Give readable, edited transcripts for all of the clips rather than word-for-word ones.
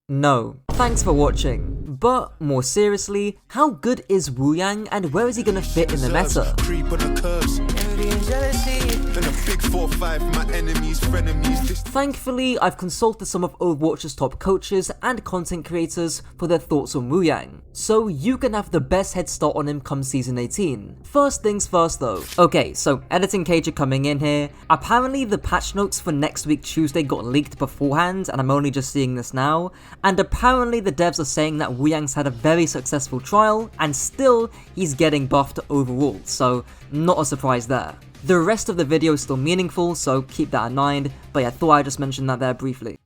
No. Thanks for watching. But more seriously, how good is Wuyang and where is he gonna fit in the meta? Thankfully, I've consulted some of Overwatch's top coaches and content creators for their thoughts on Wuyang, so you can have the best head start on him come season 18. First things first though. Okay, so editing Kajor coming in here. Apparently the patch notes for next week Tuesday got leaked beforehand and I'm only just seeing this now, and apparently the devs are saying that Wuyang's had a very successful trial and still he's getting buffed overall, so not a surprise there. The rest of the video is still meaningful, so keep that in mind, but yeah, I thought I'd just mention that there briefly.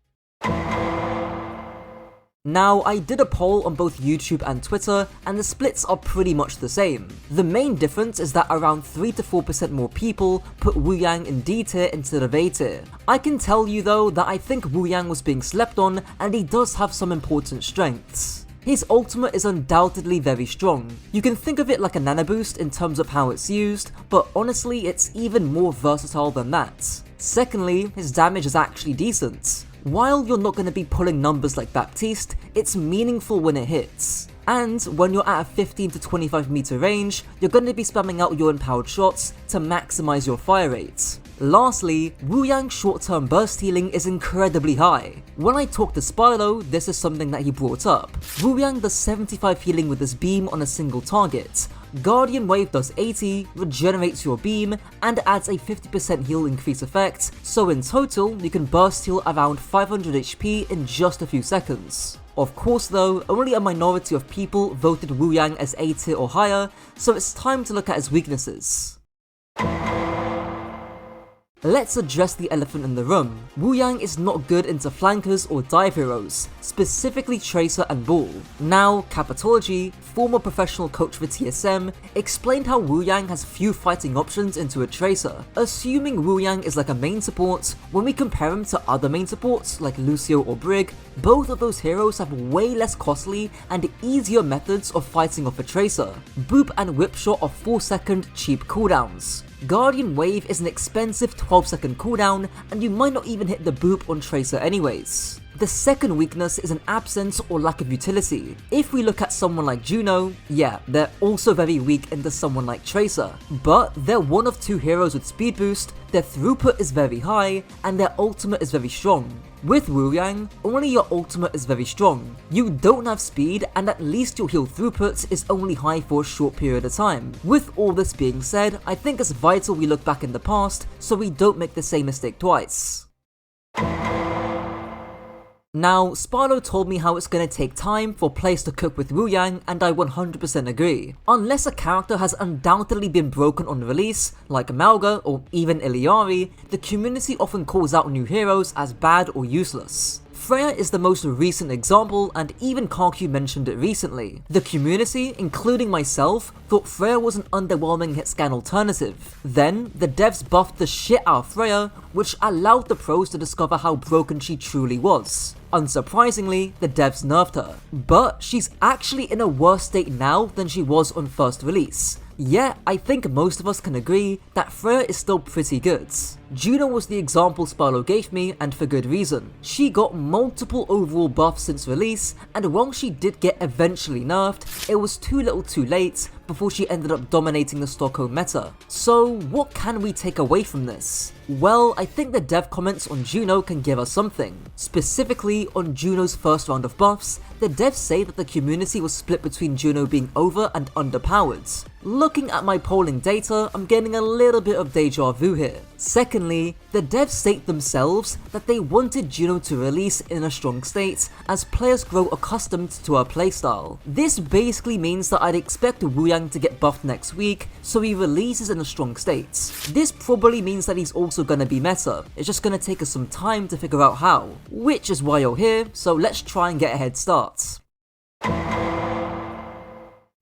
Now, I did a poll on both YouTube and Twitter, and the splits are pretty much the same. The main difference is that around 3 to 4% more people put Wuyang in D tier instead of A tier. I can tell you though that I think Wuyang was being slept on, and he does have some important strengths. His ultimate is undoubtedly very strong. You can think of it like a nano boost in terms of how it's used, but honestly it's even more versatile than that. Secondly, his damage is actually decent. While you're not going to be pulling numbers like Baptiste, it's meaningful when it hits. And when you're at a 15 to 25 meter range, you're going to be spamming out your empowered shots to maximize your fire rate. Lastly, Wuyang's short-term burst healing is incredibly high. When I talked to Spyro, this is something that he brought up. Wuyang does 75 healing with his beam on a single target. Guardian Wave does 80, regenerates your beam, and adds a 50% heal increase effect, so in total you can burst heal around 500 HP in just a few seconds. Of course though, only a minority of people voted Wuyang as A tier or higher, so it's time to look at his weaknesses. Let's address the elephant in the room. Wuyang is not good into flankers or dive heroes, specifically Tracer and Ball. Now, Capitology, former professional coach for TSM, explained how Wuyang has few fighting options into a Tracer. Assuming Wuyang is like a main support, when we compare him to other main supports like Lucio or Brig, both of those heroes have way less costly and easier methods of fighting off a Tracer. Boop and Whip Shot are 4-second cheap cooldowns. Guardian Wave is an expensive 12-second cooldown, and you might not even hit the boop on Tracer anyways. The second weakness is an absence or lack of utility. If we look at someone like Juno, yeah, they're also very weak into someone like Tracer, but they're one of two heroes with speed boost, their throughput is very high, and their ultimate is very strong. With Wuyang, only your ultimate is very strong. You don't have speed, and at least your heal throughput is only high for a short period of time. With all this being said, I think it's vital we look back in the past so we don't make the same mistake twice. Now, Spyro told me how it's gonna take time for players to cope with Wuyang, and I 100% agree. Unless a character has undoubtedly been broken on release, like Malga or even Illari, the community often calls out new heroes as bad or useless. Freya is the most recent example, and even Kiriko mentioned it recently. The community, including myself, thought Freya was an underwhelming hitscan alternative. Then, the devs buffed the shit out of Freya, which allowed the pros to discover how broken she truly was. Unsurprisingly, the devs nerfed her, but she's actually in a worse state now than she was on first release. Yeah, I think most of us can agree that Freya is still pretty good. Juno was the example Spyro gave me, and for good reason. She got multiple overall buffs since release, and while she did get eventually nerfed, it was too little too late before she ended up dominating the Stockholm meta. So what can we take away from this? Well, I think the dev comments on Juno can give us something. Specifically on Juno's first round of buffs, the devs say that the community was split between Juno being over and underpowered. Looking at my polling data, I'm getting a little bit of deja vu here. Secondly, the devs state themselves that they wanted Juno to release in a strong state as players grow accustomed to her playstyle. This basically means that I'd expect Wuyang to get buffed next week, so he releases in a strong state. This probably means that he's also gonna be meta, it's just gonna take us some time to figure out how. Which is why you're here, so let's try and get a head start.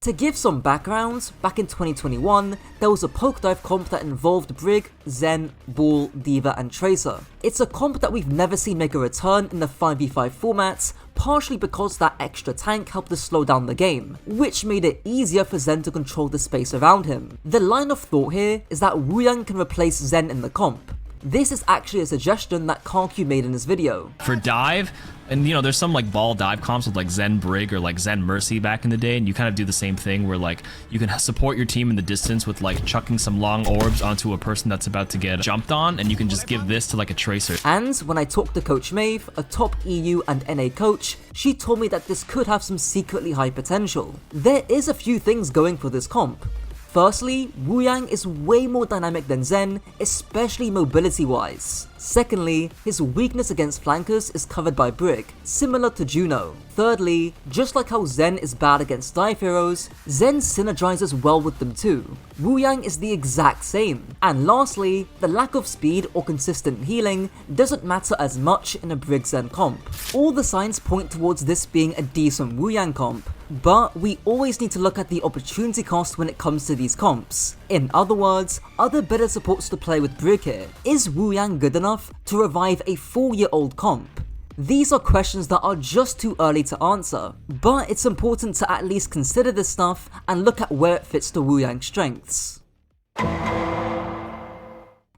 To give some background, back in 2021, there was a poke dive comp that involved Brig, Zen, Ball, Diva and Tracer. It's a comp that we've never seen make a return in the 5v5 format, partially because that extra tank helped to slow down the game, which made it easier for Zen to control the space around him. The line of thought here is that Wuyang can replace Zen in the comp. This is actually a suggestion that Kiriko made in his video. For dive, and you know, there's some like ball dive comps with like Zen Brig or like Zen Mercy back in the day, and you kind of do the same thing where like you can support your team in the distance with like chucking some long orbs onto a person that's about to get jumped on, and you can just give this to like a tracer. And when I talked to Coach Maeve, a top EU and NA coach, she told me that this could have some secretly high potential. There is a few things going for this comp. Firstly, Wuyang is way more dynamic than Zen, especially mobility wise. Secondly, his weakness against flankers is covered by Brig, similar to Juno. Thirdly, just like how Zen is bad against dive heroes, Zen synergizes well with them too. Wuyang is the exact same. And lastly, the lack of speed or consistent healing doesn't matter as much in a Brig Zen comp. All the signs point towards this being a decent Wuyang comp, but we always need to look at the opportunity cost when it comes to these comps. In other words, are there better supports to play with Brig here? Is Wuyang good enough to revive a 4-year-old comp? These are questions that are just too early to answer, but it's important to at least consider this stuff and look at where it fits to Wuyang's strengths.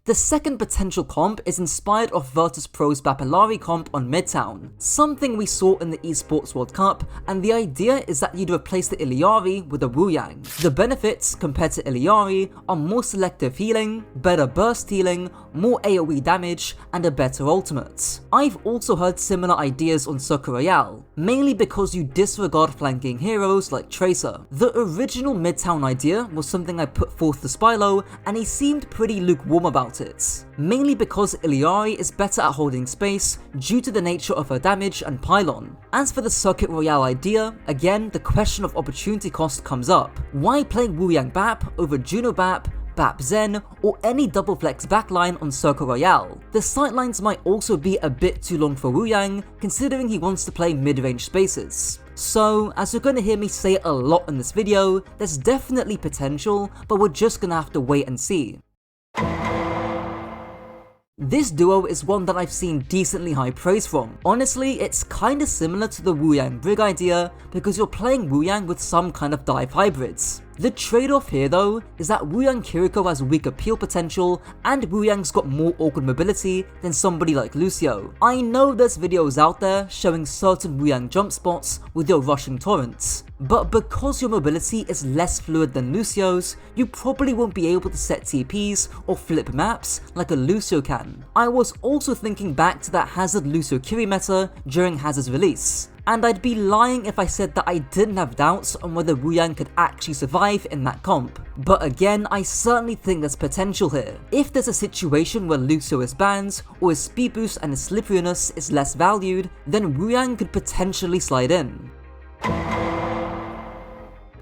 The second potential comp is inspired off Virtus.pro's Illari comp on Midtown, something we saw in the Esports World Cup, and the idea is that you'd replace the Illari with a Wuyang. The benefits, compared to Illari, are more selective healing, better burst healing, more AoE damage, and a better ultimate. I've also heard similar ideas on Circle Royale, mainly because you disregard flanking heroes like Tracer. The original Midtown idea was something I put forth to Spylo, and he seemed pretty lukewarm about it, mainly because Illari is better at holding space due to the nature of her damage and pylon. As for the Circuit Royale idea, again the question of opportunity cost comes up. Why play Wuyang BAP over Juno BAP, BAP Zen, or any double flex backline on Circle Royale? The sightlines might also be a bit too long for Wuyang, considering he wants to play mid-range spaces. So, as you're gonna hear me say a lot in this video, there's definitely potential, but we're just gonna have to wait and see. This duo is one that I've seen decently high praise from. Honestly, it's kinda similar to the Wuyang Brig idea because you're playing Wuyang with some kind of dive hybrids. The trade-off here though is that Wuyang Kiriko has weaker peel potential and Wuyang's got more awkward mobility than somebody like Lucio. I know there's videos out there showing certain Wuyang jump spots with your rushing torrents, but because your mobility is less fluid than Lucio's, you probably won't be able to set TPs or flip maps like a Lucio can. I was also thinking back to that Hazard Lucio Kiri meta during Hazard's release, and I'd be lying if I said that I didn't have doubts on whether Wuyang could actually survive in that comp. But again, I certainly think there's potential here. If there's a situation where Lucio is banned, or his speed boost and his slipperiness is less valued, then Wuyang could potentially slide in.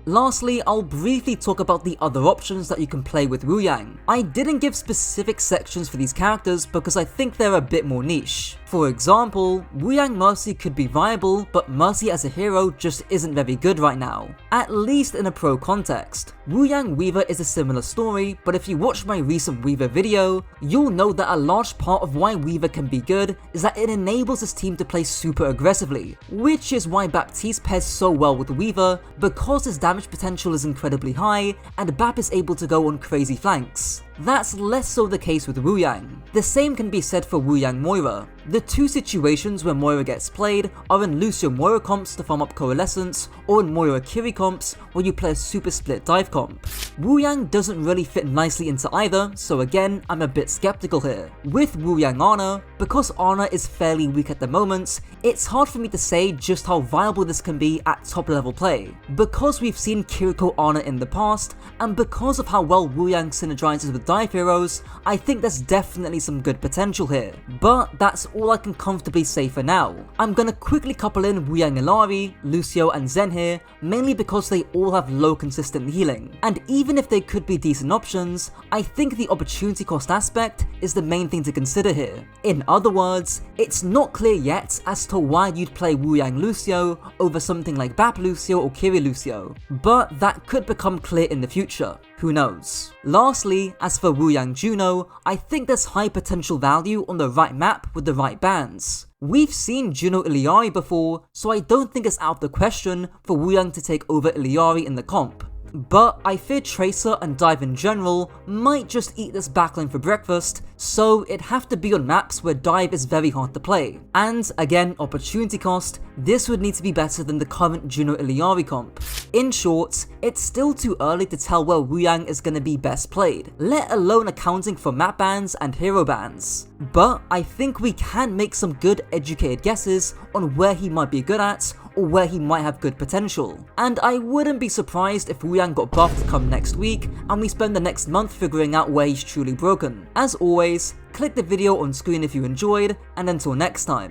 Lastly, I'll briefly talk about the other options that you can play with Wuyang. I didn't give specific sections for these characters because I think they're a bit more niche. For example, Wuyang Mercy could be viable, but Mercy as a hero just isn't very good right now, at least in a pro context. Wuyang Weaver is a similar story, but if you watch my recent Weaver video, you'll know that a large part of why Weaver can be good is that it enables his team to play super aggressively, which is why Baptiste pairs so well with Weaver, because his damage potential is incredibly high and Bap is able to go on crazy flanks. That's less so the case with Wuyang. The same can be said for Wuyang Moira. The two situations where Moira gets played are in Lucio Moira comps to farm up Coalescence, or in Moira Kiri comps where you play a super split dive comp. Wuyang doesn't really fit nicely into either, so again, I'm a bit skeptical here. With Wuyang Ana, because Ana is fairly weak at the moment, it's hard for me to say just how viable this can be at top level play. Because we've seen Kiriko Ana in the past, and because of how well Wuyang synergizes with dive heroes, I think there's definitely some good potential here. But that's all I can comfortably say for now. I'm gonna quickly couple in Wuyang Illari, Lucio and Zen here, mainly because they all have low consistent healing. And even if they could be decent options, I think the opportunity cost aspect is the main thing to consider here. In other words, it's not clear yet as to why you'd play Wuyang Lucio over something like Bap Lucio or Kiri Lucio, but that could become clear in the future. Who knows? Lastly, as for Wuyang Juno, I think there's high potential value on the right map with the right bans. We've seen Juno Illari before, so I don't think it's out of the question for Wuyang to take over Illari in the comp. But I fear Tracer and Dive in general might just eat this backline for breakfast, so it'd have to be on maps where Dive is very hard to play. And again, opportunity cost, this would need to be better than the current Juno Illari comp. In short, it's still too early to tell where Wuyang is going to be best played, let alone accounting for map bans and hero bans. But I think we can make some good educated guesses on where he might be good at, or where he might have good potential. And I wouldn't be surprised if Wuyang got buffed come next week, and we spend the next month figuring out where he's truly broken. As always, click the video on screen if you enjoyed, and until next time.